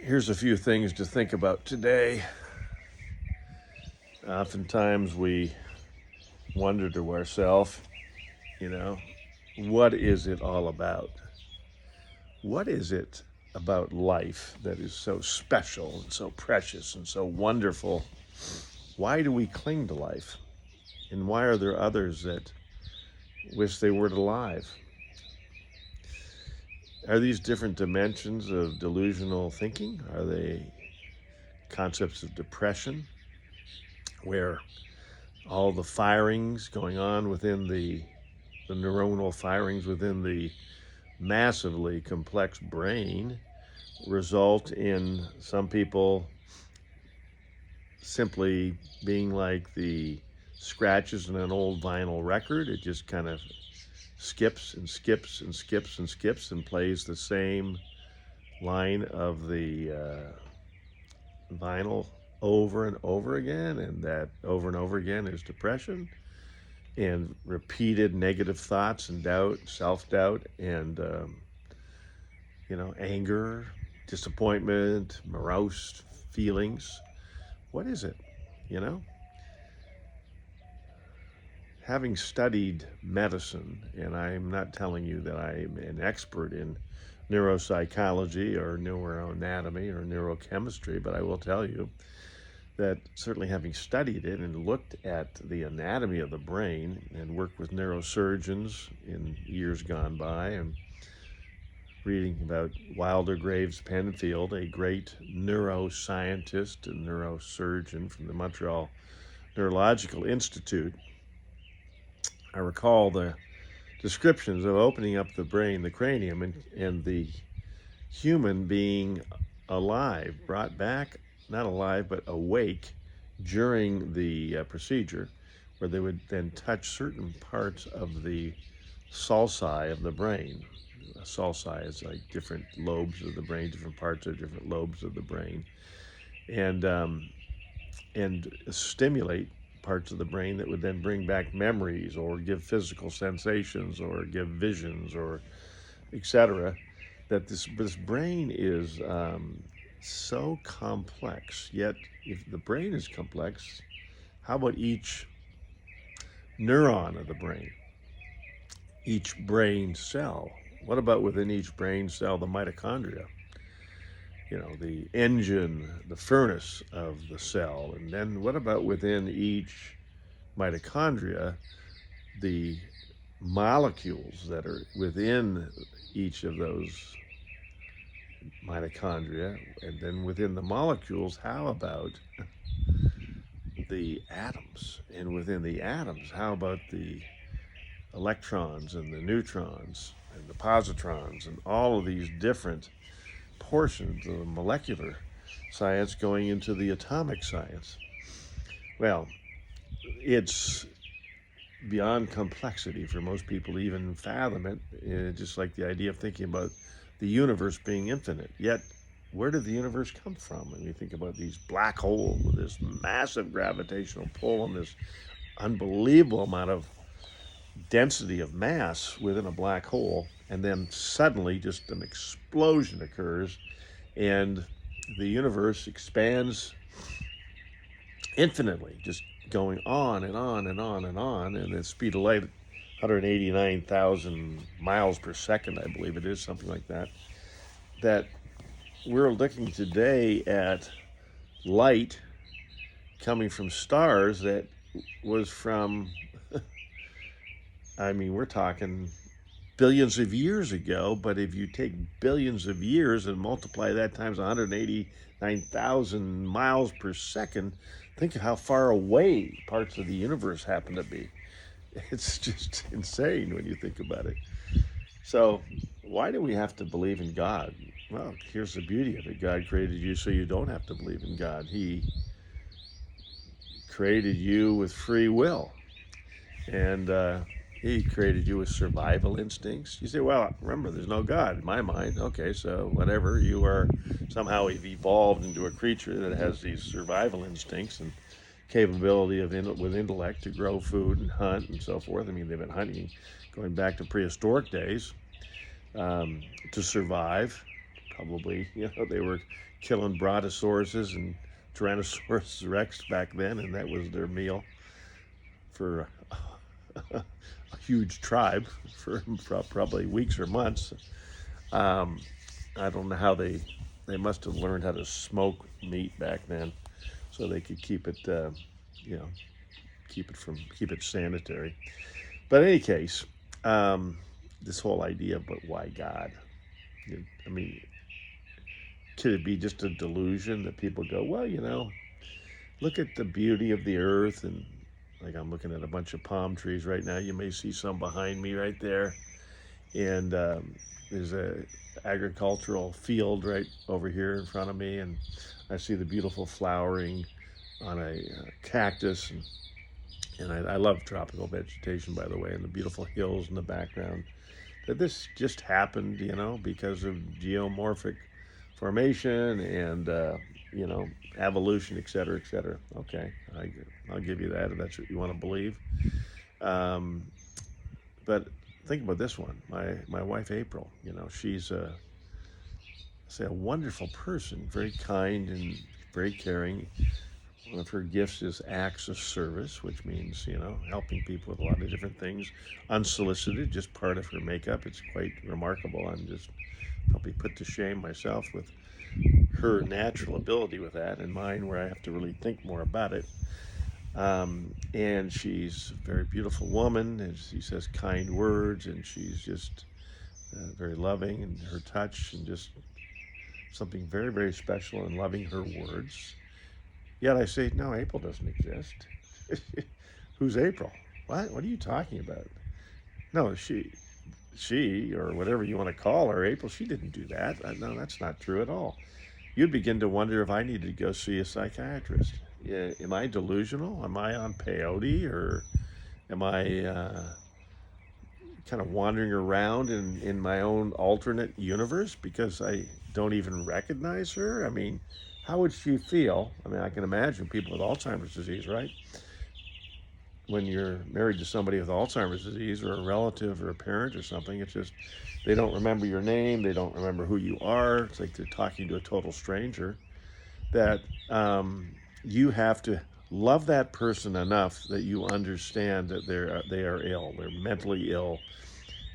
Here's a few things to think about today. Oftentimes we wonder to ourselves, you know, what is it all about? What is it about life that is so special and so precious and so wonderful? Why do we cling to life? And why are there others that wish they weren't alive? Are these different dimensions of delusional thinking? Are they concepts of depression where all the firings going on within the neuronal firings within the massively complex brain result in some people simply being like the scratches in an old vinyl record? It just kind of skips and skips and skips and skips and plays the same line of the vinyl over and over again, and that over and over again is depression and repeated negative thoughts and doubt, self-doubt, and anger, disappointment, morose feelings. What is it? You know, having studied medicine, and I'm not telling you that I'm an expert in neuropsychology or neuroanatomy or neurochemistry, but I will tell you that certainly having studied it and looked at the anatomy of the brain and worked with neurosurgeons in years gone by, and reading about Wilder Graves Penfield, a great neuroscientist and neurosurgeon from the Montreal Neurological Institute, I recall the descriptions of opening up the brain, the cranium, and the human being alive, brought back, not alive, but awake during the procedure, where they would then touch certain parts of the sulci of the brain. Sulci is like different lobes of the brain, different parts of different lobes of the brain, and stimulate parts of the brain that would then bring back memories or give physical sensations or give visions or etc. That this brain is so complex. Yet, if the brain is complex, how about each neuron of the brain, each brain cell? What about within each brain cell, the mitochondria? The engine, the furnace of the cell. And then what about within each mitochondria, the molecules that are within each of those mitochondria? And then within the molecules, how about the atoms? And within the atoms, how about the electrons and the neutrons and the positrons and all of these different portions of the molecular science going into the atomic science? Well, it's beyond complexity for most people to even fathom it, just like the idea of thinking about the universe being infinite. Yet, where did the universe come from? When you think about these black holes with this massive gravitational pull and this unbelievable amount of density of mass within a black hole, and then suddenly just an explosion occurs and the universe expands infinitely, just going on and on and on and on, and the speed of light, 189,000 miles per second, I believe it is, something like that. That we're looking today at light coming from stars that was from, I mean, we're talking billions of years ago, but if you take billions of years and multiply that times 189,000 miles per second, think of how far away parts of the universe happen to be. It's just insane when you think about it. So, why do we have to believe in God? Well, here's the beauty of it. God created you so you don't have to believe in God. He created you with free will. And he created you with survival instincts. You say, well, remember, there's no God in my mind. Okay, so whatever. You are somehow evolved into a creature that has these survival instincts and capability of with intellect to grow food and hunt and so forth. I mean, they've been hunting going back to prehistoric days to survive, Probably, they were killing brontosauruses and Tyrannosaurus Rex back then, and that was their meal for a huge tribe for probably weeks or months. Um, I don't know how they must have learned how to smoke meat back then, so they could keep it, you know, keep it sanitary. But in any case, um, this whole idea, but why God? I mean, could it be just a delusion that people go, well, look at the beauty of the earth, and like I'm looking at a bunch of palm trees right now. You may see some behind me right there, and there's a agricultural field right over here in front of me, and I see the beautiful flowering on a cactus, and I love tropical vegetation, by the way, and the beautiful hills in the background. That this just happened, because of geomorphic formation and evolution, et cetera, et cetera. Okay, I'll give you that if that's what you want to believe. Um, but think about this one. My wife April. She's say a wonderful person, very kind and very caring. One of her gifts is acts of service, which means, helping people with a lot of different things, unsolicited, just part of her makeup. It's quite remarkable. I'm just probably put to shame myself with her natural ability with that, and mine where I have to really think more about it. And she's a very beautiful woman, and she says kind words, and she's just very loving in her touch, and just something very, very special in loving her words. Yet I say, no, April doesn't exist. Who's April? What are you talking about? No, she, or whatever you want to call her, April, she didn't do that. No, that's not true at all. You'd begin to wonder if I needed to go see a psychiatrist. Yeah, am I delusional? Am I on peyote? Or am I kind of wandering around in my own alternate universe because I don't even recognize her? I mean, how would she feel? I mean, I can imagine people with Alzheimer's disease, right? When you're married to somebody with Alzheimer's disease, or a relative or a parent or something, it's just they don't remember your name, they don't remember who you are. It's like they're talking to a total stranger. That you have to love that person enough that you understand that they are ill, they're mentally ill,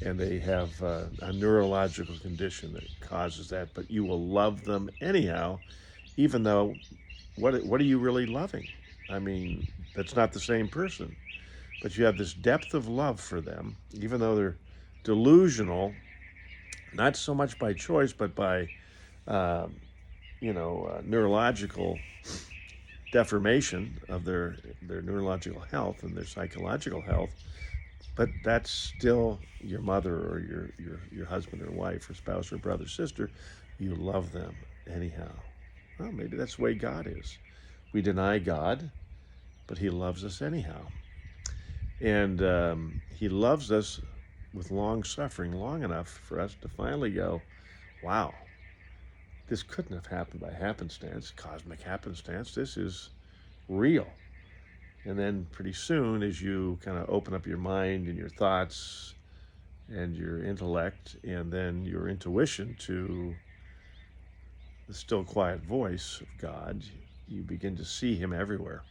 and they have a neurological condition that causes that. But you will love them anyhow, even though what are you really loving? I mean, that's not the same person, but you have this depth of love for them, even though they're delusional, not so much by choice, but by uh, neurological deformation of their neurological health and their psychological health. But that's still your mother or your husband or wife or spouse or brother, sister. You love them anyhow. Well, maybe that's the way God is. We deny God, but He loves us anyhow. And He loves us with long suffering, long enough for us to finally go, wow, this couldn't have happened by happenstance, cosmic happenstance. This is real. And then pretty soon, as you kind of open up your mind and your thoughts and your intellect and then your intuition to the still quiet voice of God, you begin to see Him everywhere.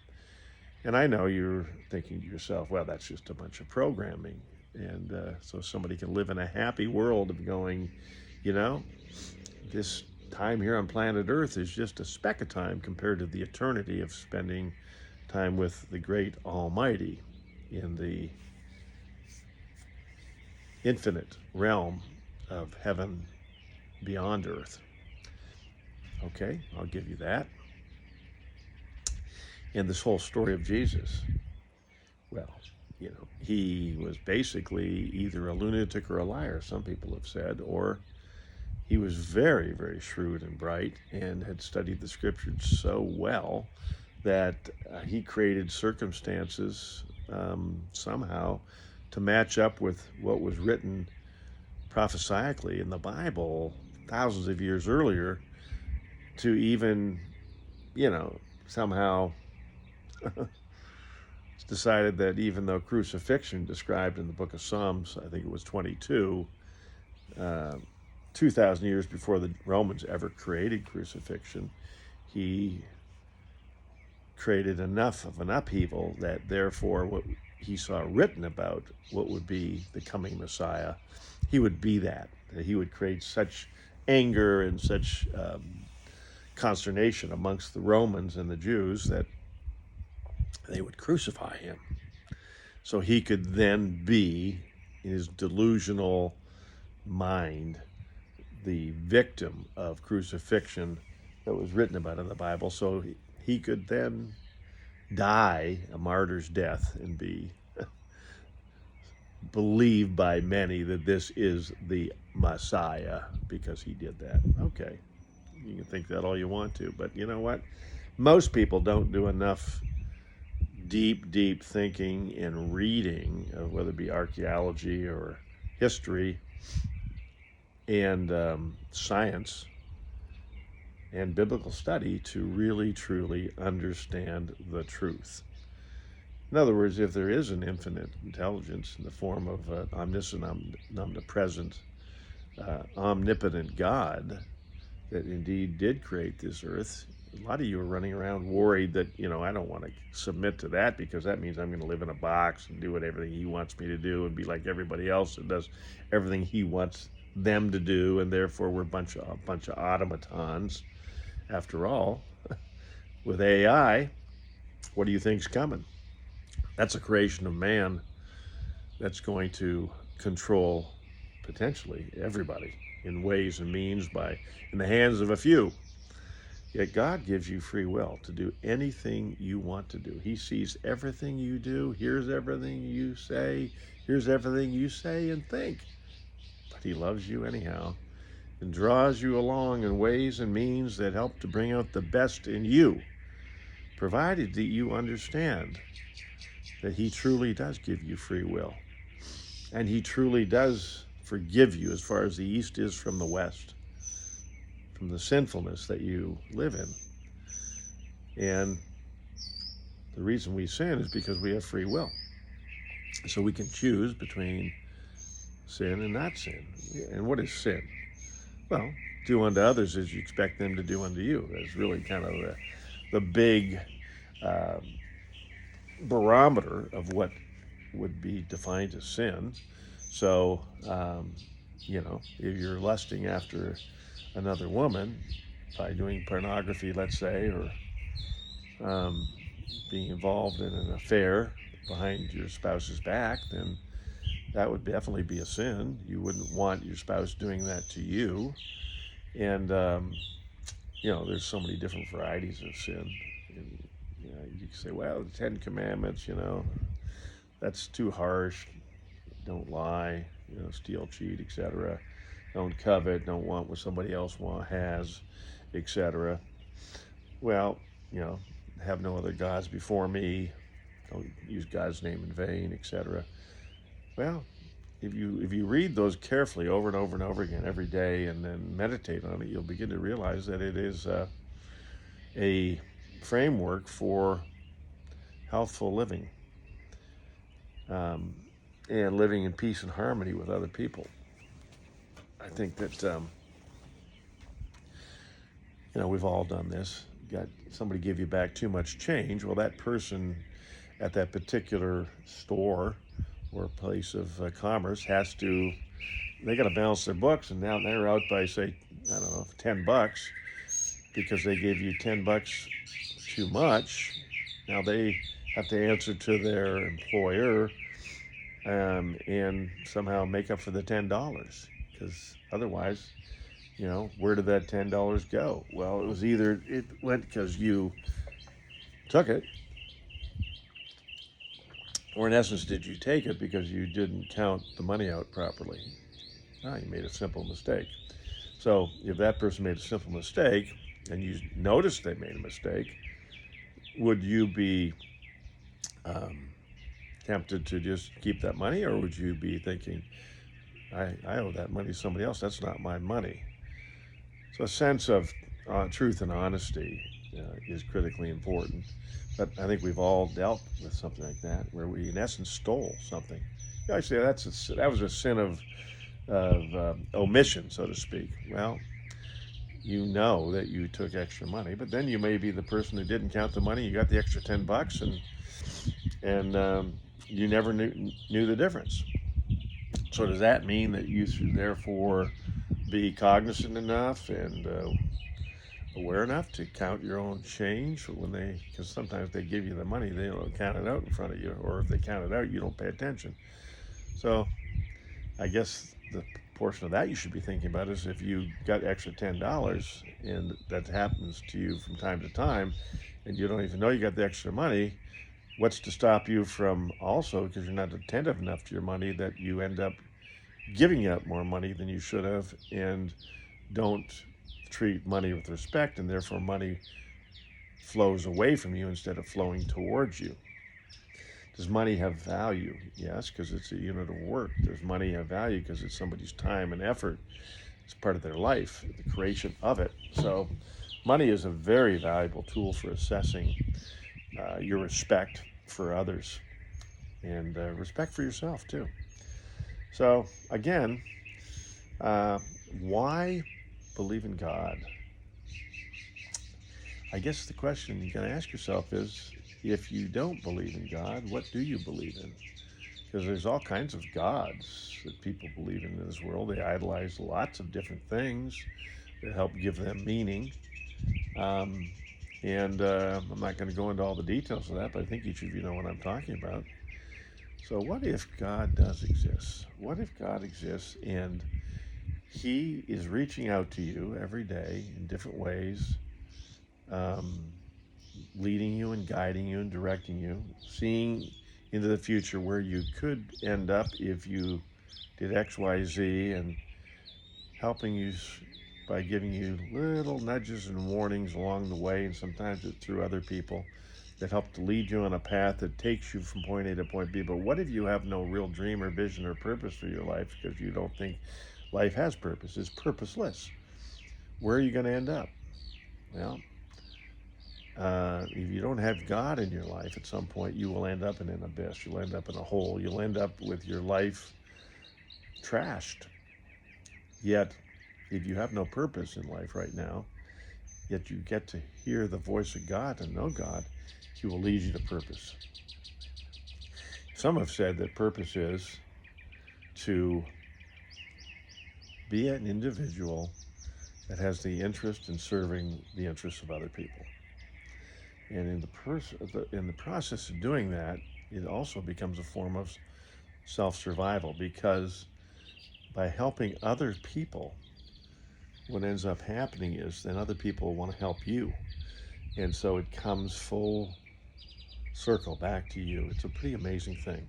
And I know you're thinking to yourself, well, that's just a bunch of programming. And so somebody can live in a happy world of going, this time here on planet Earth is just a speck of time compared to the eternity of spending time with the great Almighty in the infinite realm of heaven beyond earth. Okay, I'll give you that. And this whole story of Jesus, well, he was basically either a lunatic or a liar, some people have said, or he was very, very shrewd and bright and had studied the scriptures so well that he created circumstances somehow to match up with what was written prophesiacally in the Bible thousands of years earlier to even, somehow it's decided that even though crucifixion described in the book of Psalms, I think it was 22, 2,000 years before the Romans ever created crucifixion, he created enough of an upheaval that therefore what he saw written about what would be the coming Messiah, he would be that he would create such anger and such consternation amongst the Romans and the Jews that they would crucify him. So he could then be, in his delusional mind, the victim of crucifixion that was written about in the Bible. So he could then die a martyr's death and be believed by many that this is the Messiah because he did that. Okay, you can think that all you want to, but you know what? Most people don't do enough deep thinking and reading, whether it be archaeology or history and science and biblical study to really truly understand the truth. In other words, if there is an infinite intelligence in the form of an omniscient, omnipresent, omnipotent God that indeed did create this earth, a lot of you are running around worried that, I don't want to submit to that because that means I'm going to live in a box and do everything he wants me to do and be like everybody else that does everything he wants them to do, and therefore we're a bunch of automatons. After all, with AI, what do you think's coming? That's a creation of man that's going to control potentially everybody in ways and means in the hands of a few. Yet God gives you free will to do anything you want to do. He sees everything you do, hears everything you say, and think. But he loves you anyhow and draws you along in ways and means that help to bring out the best in you, provided that you understand that he truly does give you free will. And he truly does forgive you as far as the east is from the west, from the sinfulness that you live in. And the reason we sin is because we have free will. So we can choose between sin and not sin. And what is sin? Well, do unto others as you expect them to do unto you. That's really kind of the big barometer of what would be defined as sin. So, if you're lusting after another woman by doing pornography, let's say, or being involved in an affair behind your spouse's back, then that would definitely be a sin. You wouldn't want your spouse doing that to you. And, there's so many different varieties of sin. And, you can say, well, the Ten Commandments, that's too harsh. Don't lie, steal, cheat, etc. Don't covet, don't want what somebody else has, etc. Well, have no other gods before me. Don't use God's name in vain, etc. Well, if you read those carefully over and over and over again every day and then meditate on it, you'll begin to realize that it is a framework for healthful living and living in peace and harmony with other people. I think that we've all done this. Got somebody give you back too much change. Well, that person at that particular store or place of commerce they got to balance their books, and now they're out by, say, I don't know, $10 because they gave you $10 too much. Now they have to answer to their employer and somehow make up for the $10, because otherwise, where did that $10 go? Well, it went because you took it, or in essence, did you take it because you didn't count the money out properly? You made a simple mistake. So if that person made a simple mistake and you noticed they made a mistake, would you be tempted to just keep that money, or would you be thinking, I owe that money to somebody else, that's not my money? So a sense of truth and honesty is critically important. But I think we've all dealt with something like that, where we in essence stole something. I say that was a sin of omission, so to speak. Well, you know that you took extra money, but then you may be the person who didn't count the money. You got the extra $10, and you never knew the difference. So does that mean that you should therefore be cognizant enough and aware enough to count your own change when they, because sometimes they give you the money, they don't count it out in front of you, or if they count it out, you don't pay attention. So I guess the portion of that you should be thinking about is if you got extra $10 and that happens to you from time to time, and you don't even know you got the extra money, what's to stop you from also, because you're not attentive enough to your money, that you end up giving out more money than you should have and don't treat money with respect, and therefore money flows away from you instead of flowing towards you. Does money have value? Yes, because it's a unit of work. Does money have value because it's somebody's time and effort? It's part of their life, the creation of it. So money is a very valuable tool for assessing your respect for others and respect for yourself too. So again, uh, why believe in God? I guess the question you got to ask yourself is, if you don't believe in God, what do you believe in? Because there's all kinds of gods that people believe in this world. They idolize lots of different things that help give them meaning. Um, and I'm not going to go into all the details of that, but I think each of you know what I'm talking about. So, what if God does exist? What if God exists and He is reaching out to you every day in different ways, um, leading you and guiding you and directing you, seeing into the future where you could end up if you did X, Y, Z, and helping you by giving you little nudges and warnings along the way, and sometimes it's through other people that help to lead you on a path that takes you from point A to point B. But what if you have no real dream or vision or purpose for your life because you don't think life has purpose? It's purposeless. Where are you going to end up? Well, if you don't have God in your life, at some point you will end up in an abyss. You'll end up in a hole. You'll end up with your life trashed. Yet, if you have no purpose in life right now, yet you get to hear the voice of God and know God, He will lead you to purpose. Some have said that purpose is to be an individual that has the interest in serving the interests of other people. And in the process of doing that, it also becomes a form of self-survival, because by helping other people, what ends up happening is then other people want to help you. And so it comes full circle back to you. It's a pretty amazing thing.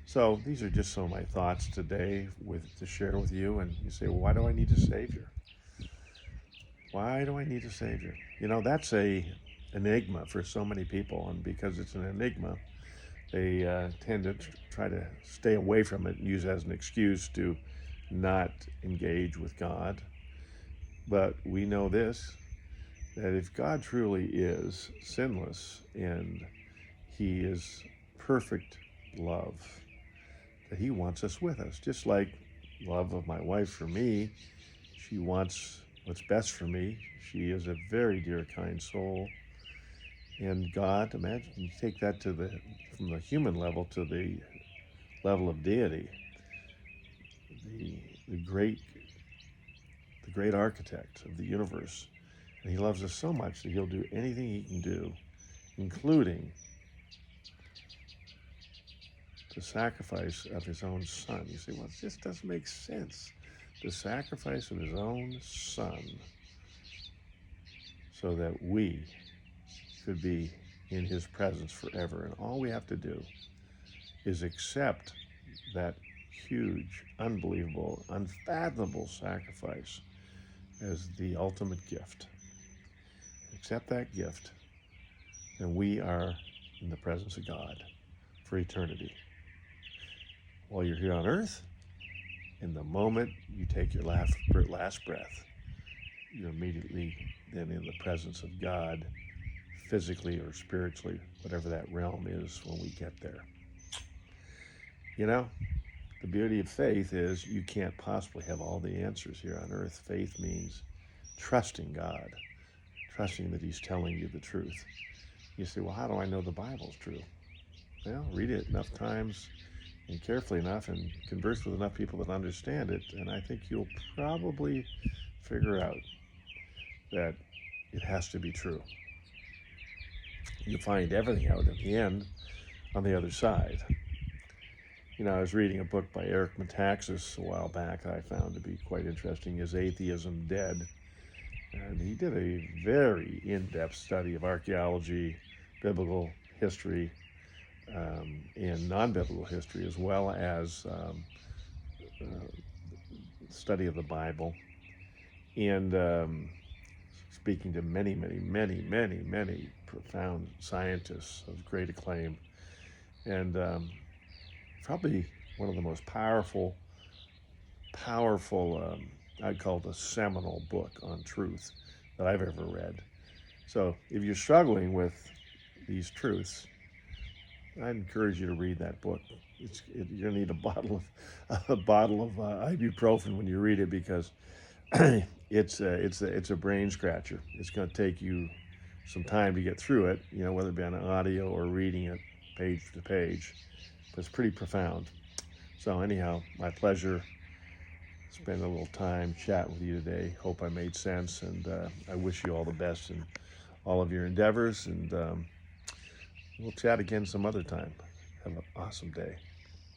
So these are just some of my thoughts today to share with you. And you say, well, why do I need a Savior? Why do I need a Savior? You know, that's a enigma for so many people. And because it's an enigma, they tend to try to stay away from it and use it as an excuse to not engage with God. But we know this, that if God truly is sinless and He is perfect love, that He wants us with us. Just like love of my wife for me, she wants what's best for me. She is a very dear, kind soul. And God, imagine you take that to from the human level to the level of deity, the, the great the great architect of the universe. And He loves us so much that He'll do anything He can do, including the sacrifice of His own Son. You say, well, this doesn't make sense. The sacrifice of His own Son so that we could be in His presence forever. And all we have to do is accept that huge, unbelievable, unfathomable sacrifice as the ultimate gift. Accept that gift, and we are in the presence of God for eternity. While you're here on earth, in the moment you take your last breath, you're immediately then in the presence of God, physically or spiritually, whatever that realm is when we get there. You know, the beauty of faith is you can't possibly have all the answers here on earth. Faith means trusting God, trusting that he's telling you the truth. You say, well, how do I know the Bible's true? Well, read it enough times and carefully enough and converse with enough people that understand it, and I think you'll probably figure out that it has to be true. You'll find everything out in the end on the other side. You know, I was reading a book by Eric Metaxas a while back I found to be quite interesting, Is Atheism Dead? And he did a very in-depth study of archaeology, biblical history, and non-biblical history, as well as study of the Bible, and speaking to many profound scientists of great acclaim, and probably one of the most powerful, I'd call it a seminal book on truth that I've ever read. So if you're struggling with these truths, I'd encourage you to read that book. You're gonna need a bottle of ibuprofen when you read it, because it's a brain scratcher. It's going to take you some time to get through it, you know, whether it be on audio or reading it page to page. But it's pretty profound. So anyhow, my pleasure. Spend a little time chatting with you today. Hope I made sense, and I wish you all the best in all of your endeavors. And we'll chat again some other time. Have an awesome day.